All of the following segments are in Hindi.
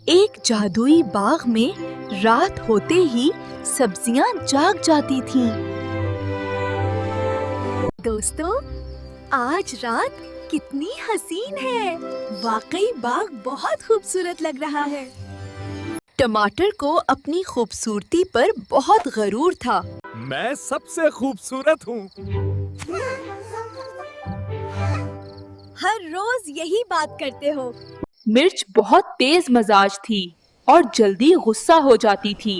एक जादुई बाग में रात होते ही सब्जियां जाग जाती थीं। दोस्तों, आज रात कितनी हसीन है। वाकई बाग बहुत खूबसूरत लग रहा है। टमाटर को अपनी खूबसूरती पर बहुत गरूर था। मैं सबसे खूबसूरत हूँ। हर रोज यही बात करते हो। मिर्च बहुत तेज मजाज थी और जल्दी गुस्सा हो जाती थी।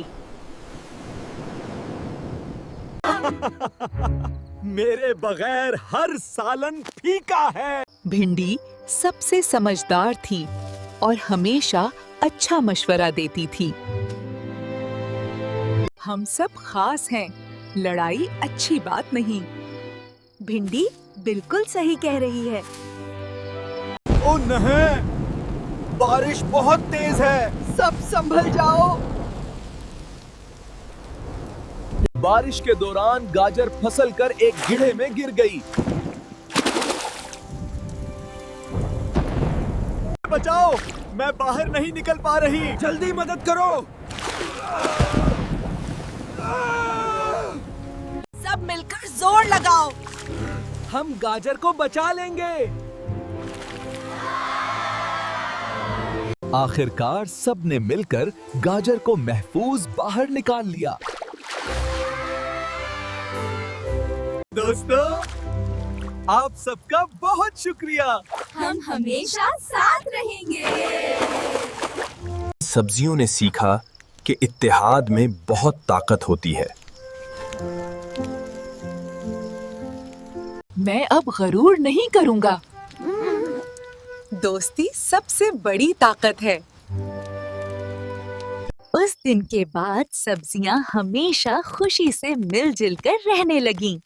मेरे बगैर हर सालन फीका है। भिंडी सबसे समझदार थी और हमेशा अच्छा मशवरा देती थी। हम सब खास हैं, लड़ाई अच्छी बात नहीं। भिंडी बिल्कुल सही कह रही है। ओ नहीं, बारिश बहुत तेज है। सब संभल जाओ। बारिश के दौरान गाजर फसल कर एक गड्ढे में गिर गई। बचाओ, मैं बाहर नहीं निकल पा रही। जल्दी मदद करो। सब मिलकर जोर लगाओ। हम गाजर को बचा लेंगे। आखिरकार सबने मिलकर गाजर को महफूज बाहर निकाल लिया। दोस्तों, आप सबका बहुत शुक्रिया। हम हमेशा साथ रहेंगे। सब्जियों ने सीखा कि इत्तेहाद में बहुत ताकत होती है। मैं अब गरूर नहीं करूंगा। दोस्ती सबसे बड़ी ताकत है। उस दिन के बाद सब्जियां हमेशा खुशी से मिलजुल कर रहने लगीं।